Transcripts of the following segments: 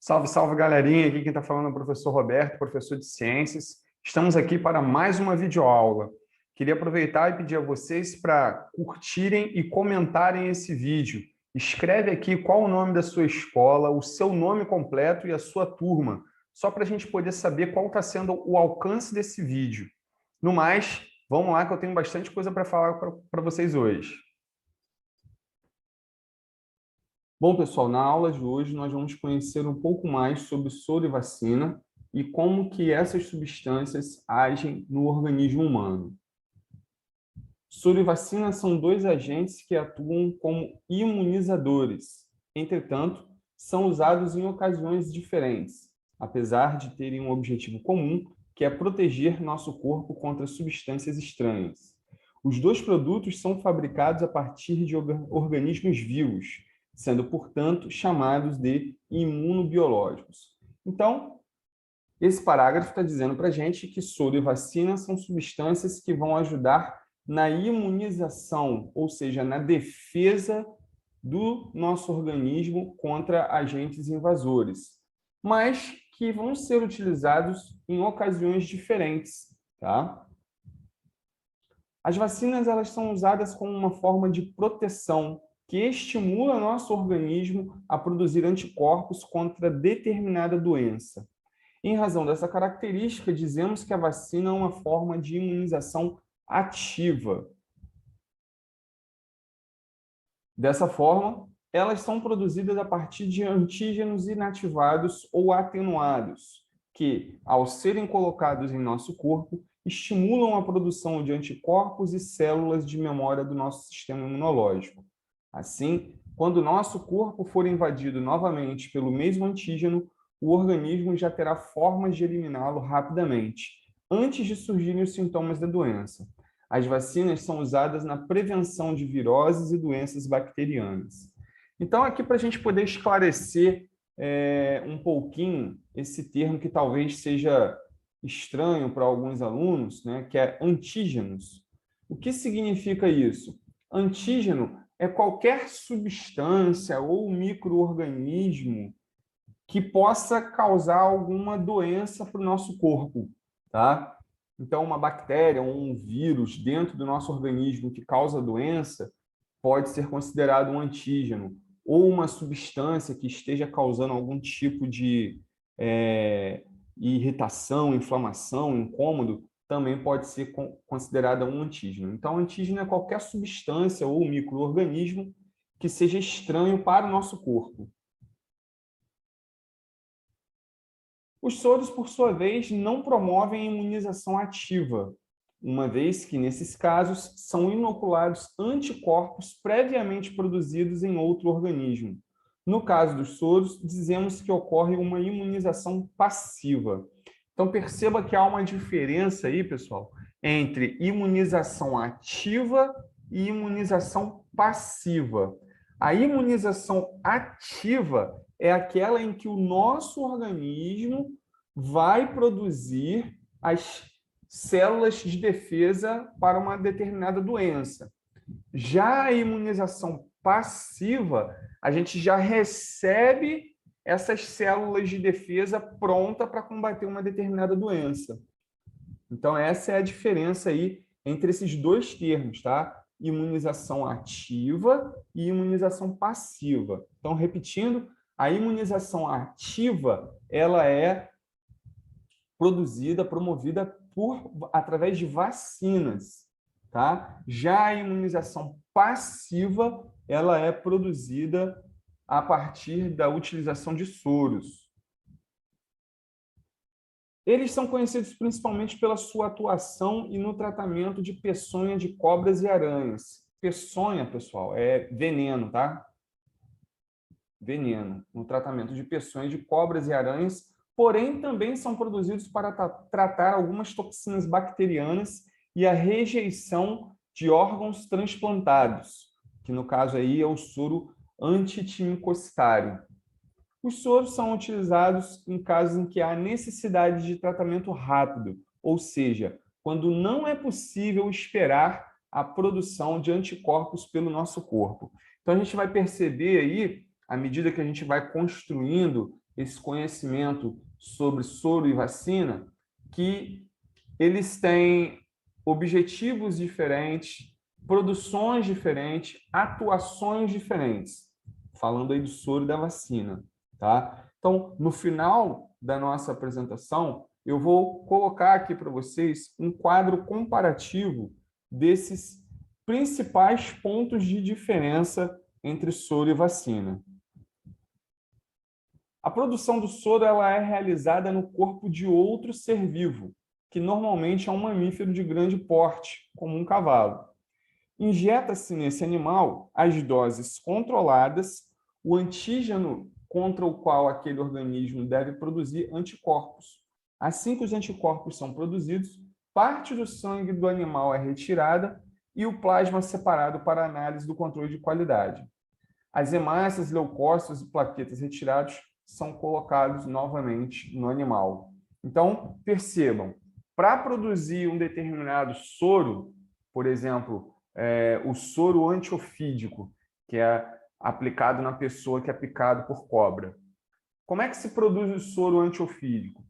Salve, salve, galerinha! Aqui quem está falando é o professor Roberto, professor de Ciências. Estamos aqui para mais uma videoaula. Queria aproveitar e pedir a vocês para curtirem e comentarem esse vídeo. Escreve aqui qual o nome da sua escola, o seu nome completo e a sua turma, só para a gente poder saber qual está sendo o alcance desse vídeo. No mais, vamos lá que eu tenho bastante coisa para falar para vocês hoje. Bom, pessoal, na aula de hoje nós vamos conhecer um pouco mais sobre soro e vacina e como que essas substâncias agem no organismo humano. Soro e vacina são dois agentes que atuam como imunizadores. Entretanto, são usados em ocasiões diferentes, apesar de terem um objetivo comum, que é proteger nosso corpo contra substâncias estranhas. Os dois produtos são fabricados a partir de organismos vivos, sendo, portanto, chamados de imunobiológicos. Então, esse parágrafo está dizendo para a gente que soro e vacina são substâncias que vão ajudar na imunização, ou seja, na defesa do nosso organismo contra agentes invasores, mas que vão ser utilizados em ocasiões diferentes, tá? As vacinas elas são usadas como uma forma de proteção que estimula nosso organismo a produzir anticorpos contra determinada doença. Em razão dessa característica, dizemos que a vacina é uma forma de imunização ativa. Dessa forma, elas são produzidas a partir de antígenos inativados ou atenuados, que, ao serem colocados em nosso corpo, estimulam a produção de anticorpos e células de memória do nosso sistema imunológico. Assim, quando o nosso corpo for invadido novamente pelo mesmo antígeno, o organismo já terá formas de eliminá-lo rapidamente, antes de surgirem os sintomas da doença. As vacinas são usadas na prevenção de viroses e doenças bacterianas. Então, aqui para a gente poder esclarecer um pouquinho esse termo que talvez seja estranho para alguns alunos, né, que é antígenos. O que significa isso? Antígeno é qualquer substância ou micro-organismo que possa causar alguma doença para o nosso corpo, tá? Então, uma bactéria ou um vírus dentro do nosso organismo que causa doença pode ser considerado um antígeno, ou uma substância que esteja causando algum tipo de irritação, inflamação, incômodo, também pode ser considerada um antígeno. Então, antígeno é qualquer substância ou micro-organismo que seja estranho para o nosso corpo. Os soros, por sua vez, não promovem a imunização ativa, uma vez que, nesses casos, são inoculados anticorpos previamente produzidos em outro organismo. No caso dos soros, dizemos que ocorre uma imunização passiva. Então, perceba que há uma diferença aí, pessoal, entre imunização ativa e imunização passiva. A imunização ativa é aquela em que o nosso organismo vai produzir as células de defesa para uma determinada doença. Já a imunização passiva, a gente já recebe essas células de defesa pronta para combater uma determinada doença. Então, essa é a diferença aí entre esses dois termos, tá? Imunização ativa e imunização passiva. Então, repetindo, a imunização ativa, ela é produzida, promovida através de vacinas, tá? Já a imunização passiva, ela é produzida a partir da utilização de soros. Eles são conhecidos principalmente pela sua atuação e no tratamento de peçonha de cobras e aranhas. Peçonha, pessoal, é veneno, tá? Veneno, no tratamento de peçonha de cobras e aranhas, porém também são produzidos para tratar algumas toxinas bacterianas e a rejeição de órgãos transplantados, que no caso aí é o soro antitimicocitário. Os soros são utilizados em casos em que há necessidade de tratamento rápido, ou seja, quando não é possível esperar a produção de anticorpos pelo nosso corpo. Então, a gente vai perceber aí, à medida que a gente vai construindo esse conhecimento sobre soro e vacina, que eles têm objetivos diferentes, produções diferentes, atuações diferentes. Falando aí do soro e da vacina, tá? Então, no final da nossa apresentação, eu vou colocar aqui para vocês um quadro comparativo desses principais pontos de diferença entre soro e vacina. A produção do soro ela é realizada no corpo de outro ser vivo, que normalmente é um mamífero de grande porte, como um cavalo. Injeta-se nesse animal as doses controladas, o antígeno contra o qual aquele organismo deve produzir anticorpos. Assim que os anticorpos são produzidos, parte do sangue do animal é retirada e o plasma separado para análise do controle de qualidade. As hemácias, leucócitos e plaquetas retirados são colocados novamente no animal. Então, percebam, para produzir um determinado soro, por exemplo, o soro antiofídico, que é aplicado na pessoa que é picado por cobra. Como é que se produz o soro antiofídico?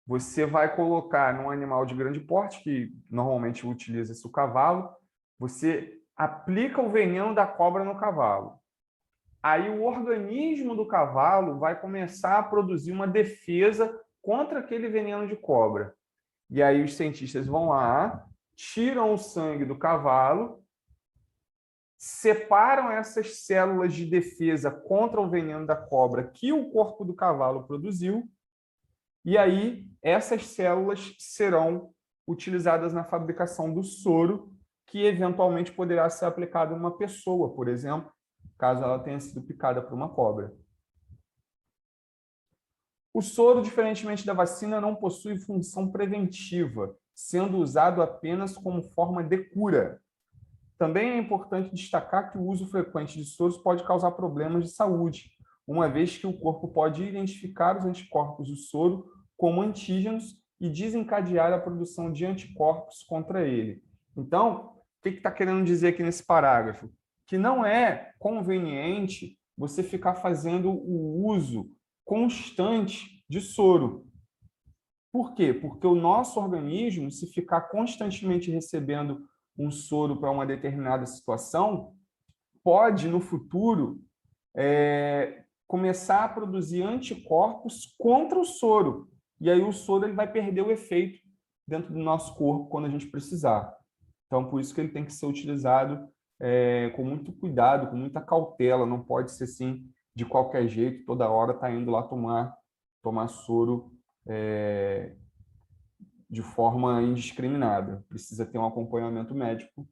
Você vai colocar num animal de grande porte, que normalmente utiliza-se o cavalo, você aplica o veneno da cobra no cavalo. Aí o organismo do cavalo vai começar a produzir uma defesa contra aquele veneno de cobra. E aí os cientistas vão lá, tiram o sangue do cavalo, separam essas células de defesa contra o veneno da cobra que o corpo do cavalo produziu, e aí essas células serão utilizadas na fabricação do soro, que eventualmente poderá ser aplicado em uma pessoa, por exemplo, caso ela tenha sido picada por uma cobra. O soro, diferentemente da vacina, não possui função preventiva, sendo usado apenas como forma de cura. Também é importante destacar que o uso frequente de soros pode causar problemas de saúde, uma vez que o corpo pode identificar os anticorpos do soro como antígenos e desencadear a produção de anticorpos contra ele. Então, o que está querendo dizer aqui nesse parágrafo? Que não é conveniente você ficar fazendo o uso constante de soro. Por quê? Porque o nosso organismo, se ficar constantemente recebendo um soro para uma determinada situação, pode, no futuro, começar a produzir anticorpos contra o soro. E aí o soro ele vai perder o efeito dentro do nosso corpo quando a gente precisar. Então, por isso que ele tem que ser utilizado com muito cuidado, com muita cautela. Não pode ser assim, de qualquer jeito, toda hora tá indo lá tomar soro de forma indiscriminada. Precisa ter um acompanhamento médico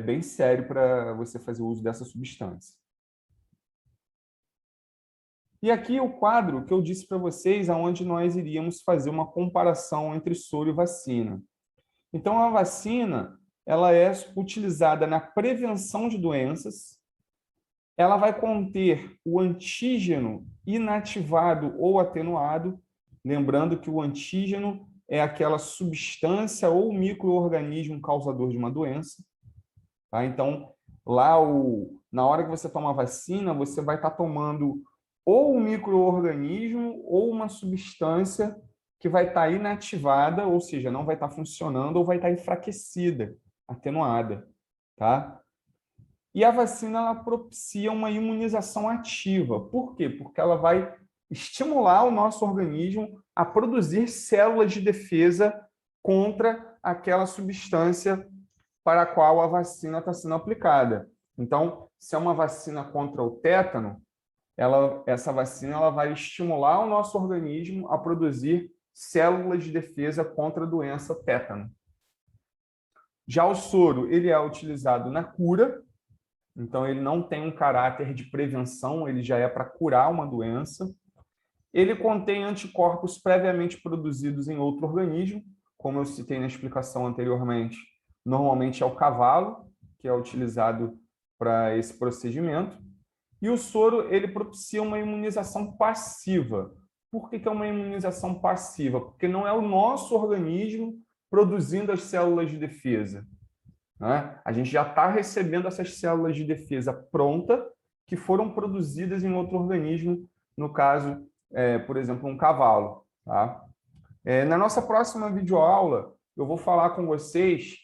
bem sério para você fazer uso dessa substância. E aqui o quadro que eu disse para vocês, aonde nós iríamos fazer uma comparação entre soro e vacina. Então, a vacina ela é utilizada na prevenção de doenças, ela vai conter o antígeno inativado ou atenuado, lembrando que o antígeno é aquela substância ou micro-organismo causador de uma doença. Tá? Então, lá, na hora que você toma a vacina, você vai estar tomando ou um micro-organismo ou uma substância que vai estar inativada, ou seja, não vai estar funcionando ou vai estar enfraquecida, atenuada. Tá? E a vacina ela propicia uma imunização ativa. Por quê? Porque ela vai estimular o nosso organismo a produzir células de defesa contra aquela substância para a qual a vacina está sendo aplicada. Então, se é uma vacina contra o tétano, essa vacina ela vai estimular o nosso organismo a produzir células de defesa contra a doença tétano. Já o soro, ele é utilizado na cura, então ele não tem um caráter de prevenção, ele já é para curar uma doença. Ele contém anticorpos previamente produzidos em outro organismo, como eu citei na explicação anteriormente, normalmente é o cavalo, que é utilizado para esse procedimento. E o soro, ele propicia uma imunização passiva. Por que é uma imunização passiva? Porque não é o nosso organismo produzindo as células de defesa. Né? A gente já está recebendo essas células de defesa pronta que foram produzidas em outro organismo, no caso, por exemplo, um cavalo. Tá? Na nossa próxima videoaula, eu vou falar com vocês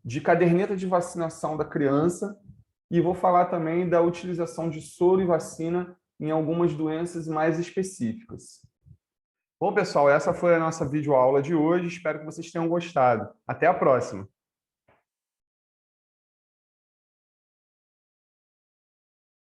de caderneta de vacinação da criança e vou falar também da utilização de soro e vacina em algumas doenças mais específicas. Bom, pessoal, essa foi a nossa videoaula de hoje. Espero que vocês tenham gostado. Até a próxima!